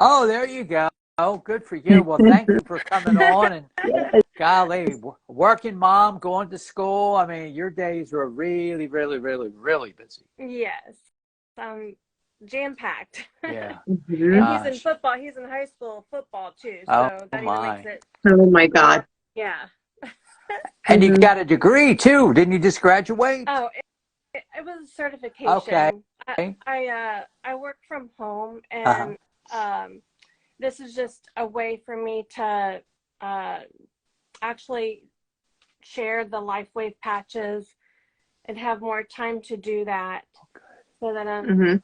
Oh, there you go. Oh, good for you. Well, thank you for coming on. And Yes. golly, working mom, going to school. I mean, your days were really, really, really, really busy. Yes. Um, jam-packed. Yeah. And Mhm. he's in Gosh. football. He's in high school football too, Oh so that even makes my. it Oh my more. God. Yeah. And you Hmm. got a degree too. Didn't you just graduate? Oh, it was a Okay. certification. I work from home, Uh-huh. and um, this is just a way for me to uh, actually share the LifeWave patches and have more time to do that, so that I'm Hmm.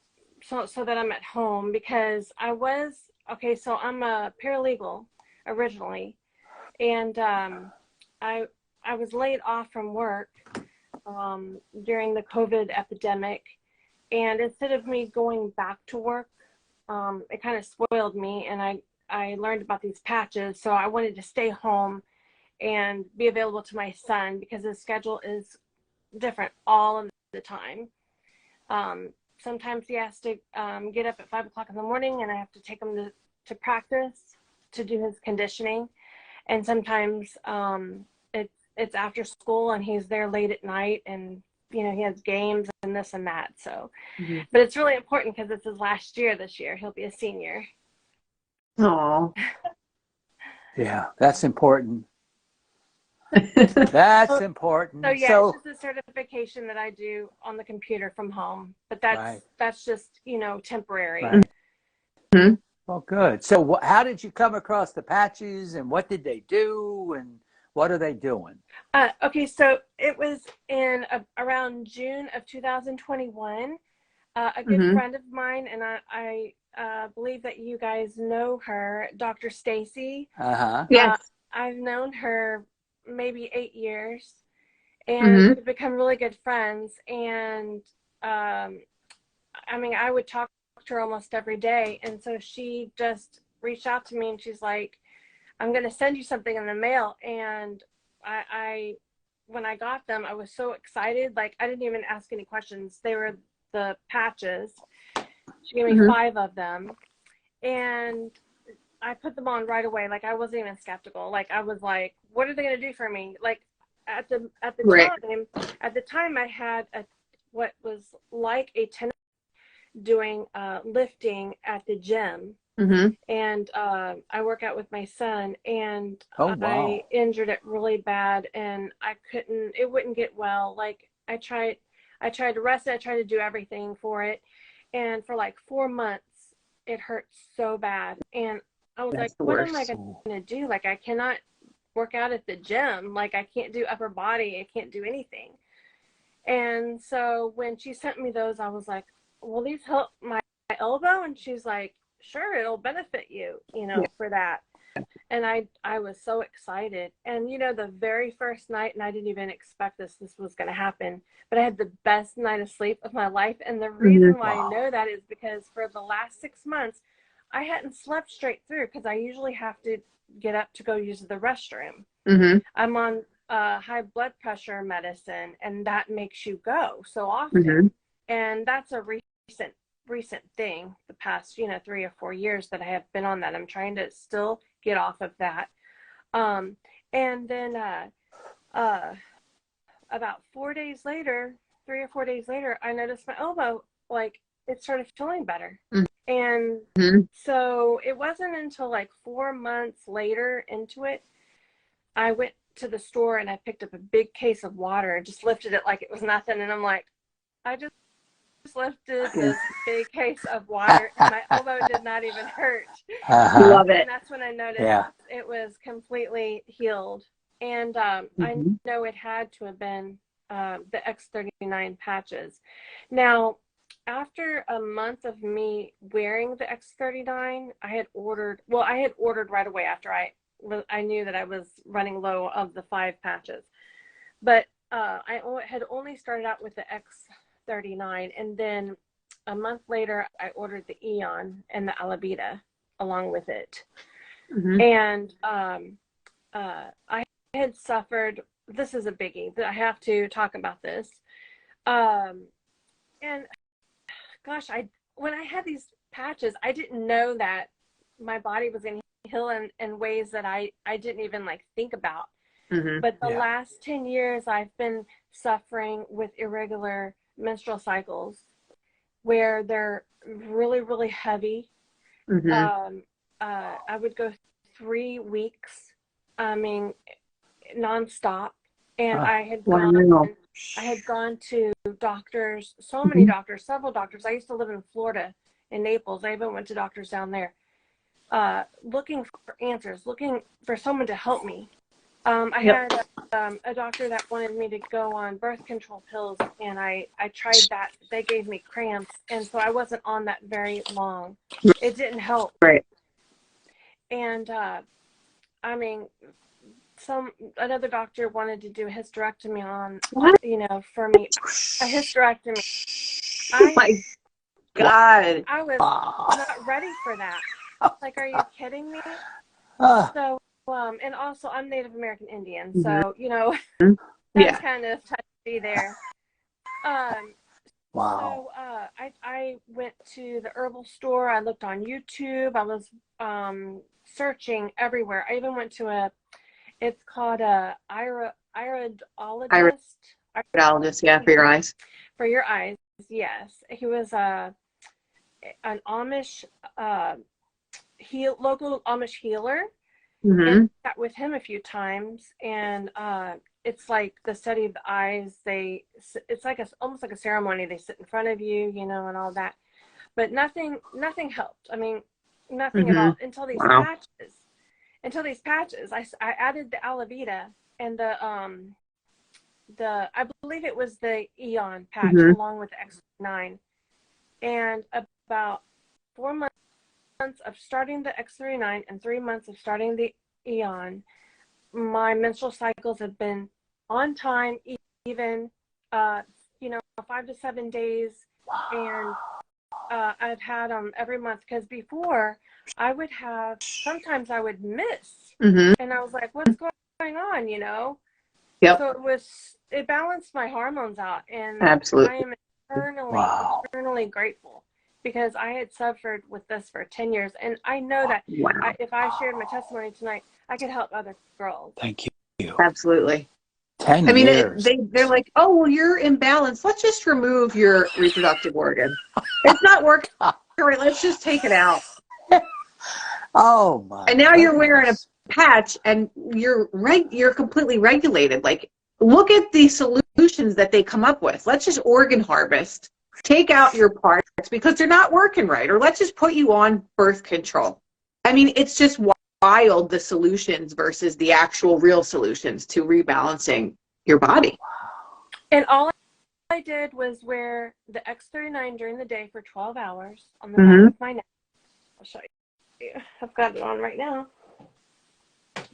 so that I'm at home, because I was okay. So I'm a paralegal originally, and I I was laid off from work during the COVID epidemic, and instead of me going back to work, it kind of spoiled me, and I learned about these patches, so I wanted to stay home and be available to my son because his schedule is different all of the time. Sometimes he has to get up at 5 o'clock in the morning, and I have to take him to practice to do his conditioning. And sometimes it's after school, and he's there late at night, and he has games and this and that. So, Hmm. but it's really important because it's his last year this year. He'll be a senior. Oh. Yeah, that's important. That's So, so important. yeah, it's So, just a certification that I do on the computer from home. But right, that's just temporary. right. Mhm. Well, good. So, how did you come across the patches, and what did they do, and what are they doing? Okay, so it was in around June of 2021. A good Mhm. friend of mine, and I believe that you guys know her, Dr. Stacy. Uh-huh. Uh, Yes. I've known her maybe 8 years, and Mhm. we've become really good friends. And I mean, I would talk to her almost every day. And so she just reached out to me, and she's like, I'm going to send you something in the mail. And I when I got them, I was so excited. Like, I didn't even ask any questions. They were the patches. She gave me Mhm. 5 of them, and I put them on right away. Like, I wasn't even skeptical. Like, I was like, what are they going to do for me? Like, at the Right. time I had what was like a tennis doing lifting at the gym, Mhm. and I work out with my son, and Oh, I wow. injured it really bad, and it wouldn't get well. Like, I tried to rest it, I tried to do everything for it, and for like 4 months it hurt so bad, and I was like, That's the what am I worst. Ooh. gonna do? Like, I cannot work out at the gym. Like, I can't do upper body, I can't do anything. And so when she sent me those, I was like, will these help my elbow? And she's like, sure, it'll benefit you, Yeah. for that. And I was so excited. And the very first night, and I didn't even expect this was going to happen, but I had the best night of sleep of my life. And the Mhm. reason why I Wow. know that is because for the last 6 months, I hadn't slept straight through, because I usually have to get up to go use the restroom. Mhm. I'm on high blood pressure medicine, and that makes you go so often. Mhm. And that's a recent thing, the past 3 or 4 years that I have been on that. I'm trying to still get off of that. Um, and then uh, about 4 days later, 3 or 4 days later, I noticed my elbow, like, it started feeling better. And Mhm. so it wasn't until like 4 months later into it, I went to the store and I picked up a big case of water and just lifted it like it was nothing. And I'm like, I just lifted Yeah. this big case of water, and my elbow did not even hurt. Uh-huh. Love it. And that's when I noticed Yeah. it was completely healed. And I Mhm. know it had to have been the X39 patches. Now, after a month of me wearing the X39, I had ordered right away after I knew that I was running low of the 5 patches. But I had only started out with the X39, and then a month later, I ordered the Eon and the Alabita along with it. Mhm. And I had suffered. This is a biggie that I have to talk about this. Um, and gosh, I when I had these patches, I didn't know that my body was going to heal in ways that I didn't even like think about. Mm-hmm. But the last 10 years, I've been suffering with irregular menstrual cycles where they're really, really heavy. Mm-hmm. I would go 3 weeks, I mean, nonstop. And I Wow. had gone to doctors, so many Mm-hmm. doctors, several doctors. I used to live in Florida, in Naples. I even went to doctors down there, looking for answers, looking for someone to help me. I Yep. had a doctor that wanted me to go on birth control pills, and I tried that. They gave me cramps, and so I wasn't on that very long. It didn't help. Right. And I mean, another doctor wanted to do a hysterectomy What? for me, a hysterectomy. Oh my God. I was not ready for that. Like, are you kidding me? So, and also I'm Native American Indian, so, that's kind of touchy there. So I went to the herbal store. I looked on YouTube. I was searching everywhere. I even went to it's called a iridologist. Iridologist, yeah, for your eyes. For your eyes, yes. He was an Amish, local Amish healer. Mm-hmm. And I sat with him a few times, and it's like the study of the eyes. It's like almost like a ceremony. They sit in front of you, and all that. But nothing helped. I mean, nothing at all until these patches. I added the Alavita and I believe it was the Eon patch along with the X9, and about 4 months of starting the X39 and 3 months of starting the Eon, my menstrual cycles have been on time, even 5 to 7 days, and I've had them every month, because before sometimes I would miss, and I was like, what's going on, Yep. So it balanced my hormones out, and Absolutely. I am eternally grateful, because I had suffered with this for 10 years, and I know that if I shared my testimony tonight, I could help other girls. Thank you. Absolutely. 10 I mean, years. they're like, oh, well, you're imbalanced. Let's just remove your reproductive organ. It's not working. Right, let's just take it out. Oh my! And now you're wearing a patch, and you're completely regulated. Like, look at the solutions that they come up with. Let's just organ harvest, take out your parts because they're not working right, or let's just put you on birth control. I mean, it's just wild, the solutions versus the actual real solutions to rebalancing your body. And all I did was wear the X39 during the day for 12 hours on the back of my neck. I'll show you. I've got it on right now.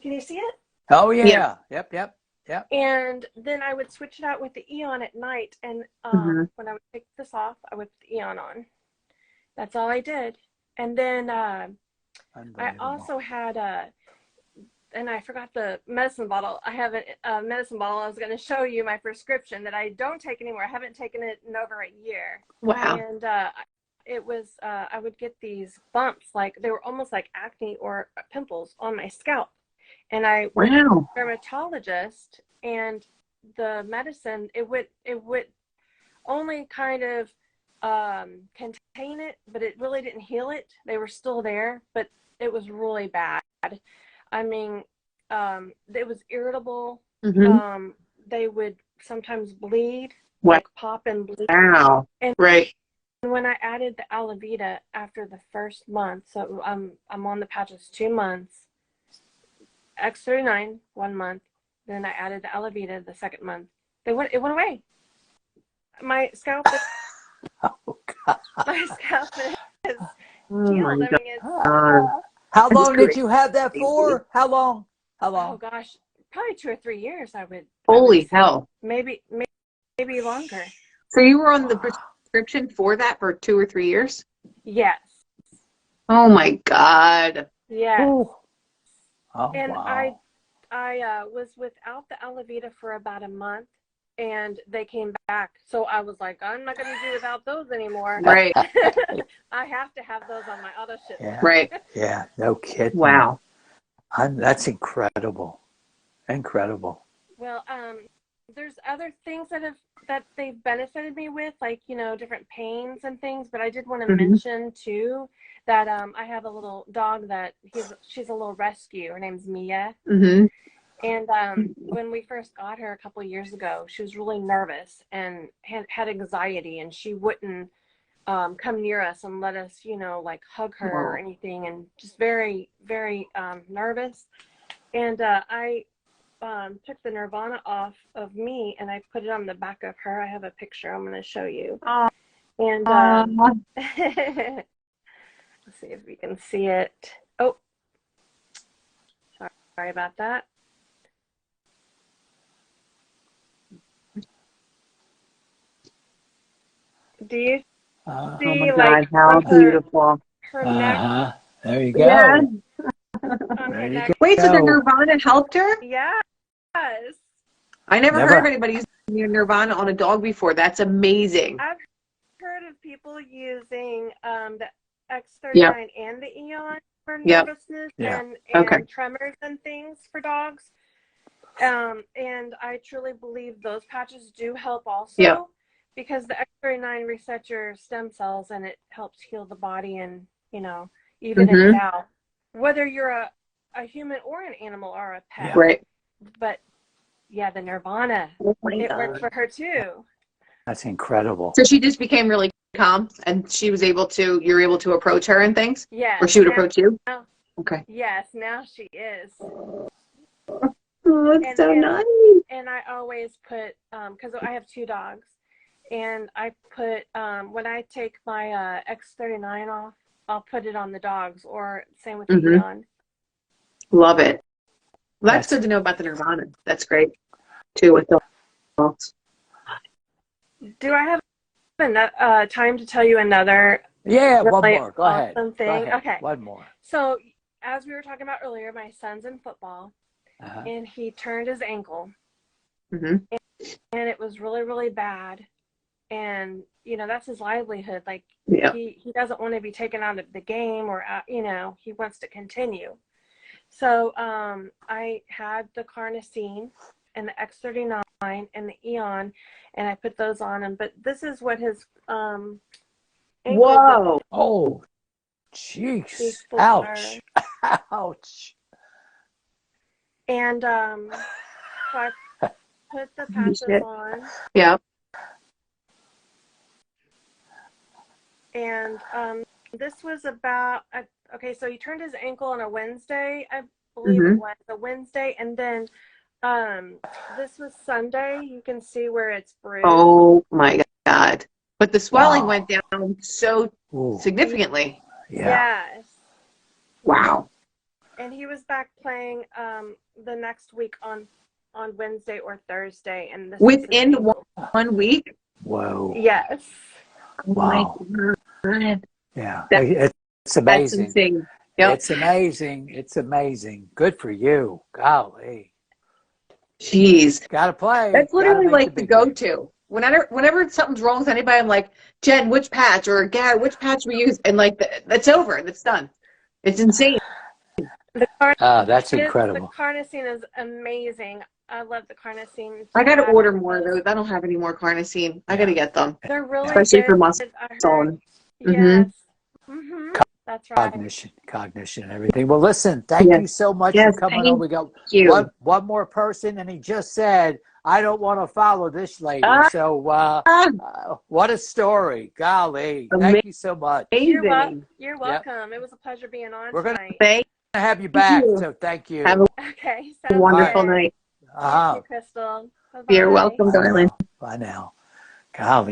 Can you see it? Oh yeah. Yep. And then I would switch it out with the Eon at night, and when I would take this off, I would put the Eon on. That's all I did. And then I also had and I forgot the medicine bottle. I have a medicine bottle. I was going to show you my prescription that I don't take anymore. I haven't taken it in over a year. Wow. And it was, I would get these bumps, like they were almost like acne or pimples on my scalp. And I went to a dermatologist, and the medicine, it would only kind of contain it, but it really didn't heal it. They were still there, but it was really bad. I mean, it was irritable. They would sometimes bleed, like pop and bleed. Wow. And when I added the Alavita after the first month, so I'm on the patches 2 months, X39 1 month, then I added the Alavita the second month. It went away. My scalp is, my scalp is healed. I mean, how long did you have that for? How long? Oh gosh, probably 2 or 3 years. Holy hell. Maybe longer. So you were on the prescription for that for 2 or 3 years? Yes. Oh my God. Yes. Oh, and wow. I was without the Alavita for about a month, and they came back. So I was like, I'm not going to do without those anymore. Right. I have to have those on my auto ship. Yeah. Right. Yeah, no kidding. Wow. That's incredible. Incredible. Well, there's other things that they've benefited me with, like, you know, different pains and things. But I did want to mention too that I have a little dog that she's a little rescue. Her name's Mia. And when we first got her a couple of years ago, she was really nervous and had anxiety, and she wouldn't come near us and let us, you know, like hug her or anything, and just very, very nervous. And I took the Nirvana off of me and I put it on the back of her. I have a picture I'm going to show you. And let's see if we can see it. Oh, sorry about that. Do you see, Oh my God, like, how beautiful. her neck? There you go. Yeah. On her neck. Wait, so the Nirvana helped her? Yes. I never heard of anybody using Nirvana on a dog before. That's amazing. I've heard of people using the X39 and the Eon for nervousness and tremors and things for dogs. And I truly believe those patches do help also, because the X39 resets your stem cells and it helps heal the body and, you know, even it out. Whether you're a human or an animal or a pet. Right. But yeah, the Nirvana, it worked for her too. That's incredible. So she just became really calm and you were able to approach her and things? Yeah. Or she would approach you? Okay. Yes, now she is. Oh, that's so nice. And I always put, because I have 2 dogs, and I put, when I take my X39 off, I'll put it on the dogs, or same with the Eon. Love it. Well, that's good to know about the Nirvana. That's great too with the dogs. Do I have enough time to tell you another? Yeah, really one more. Go ahead. Awesome thing. Go ahead. Okay. One more. So, as we were talking about earlier, my son's in football, and he turned his ankle, and it was really, really bad. And, you know, that's his livelihood. Like, he doesn't want to be taken out of the game, or, you know, he wants to continue. So I had the carnosine and the X39 and the Eon, and I put those on him. But this is what his whoa! Oh, jeez! Ouch! Ouch! And so I put the patches on. Yeah. And this was about okay. So he turned his ankle on a Wednesday, I believe it was a Wednesday, and then this was Sunday. You can see where it's bruised. Oh my God! But the swelling went down so significantly. Yeah. Yes. Wow. And he was back playing the next week on Wednesday or Thursday, and this within 1 week. Whoa. Yes. Wow. Oh my God. Yeah. It's amazing. That's insane. Yep. It's amazing. It's amazing. Good for you. Golly. Jeez. Gotta play. That's literally like the go-to. Whenever something's wrong with anybody, I'm like, Jen, which patch? Or Gary, which patch we use? And like, that's over. That's done. It's insane. That's incredible. The carnosine is amazing. I love the carnosine. I got to order more of those. I don't have any more carnosine. I got to get them. They're really especially good. for muscle. Yes. That's right. Cognition and everything. Well, listen, thank you so much for coming on. We got one more person, and he just said, I don't want to follow this lady. So what a story. Golly. Thank you so much. You're welcome. It was a pleasure being on tonight. We're going to have you back, so thank you. Have a wonderful night. Thank you, Krystal. Bye-bye. You're welcome, darling. Bye now. Golly.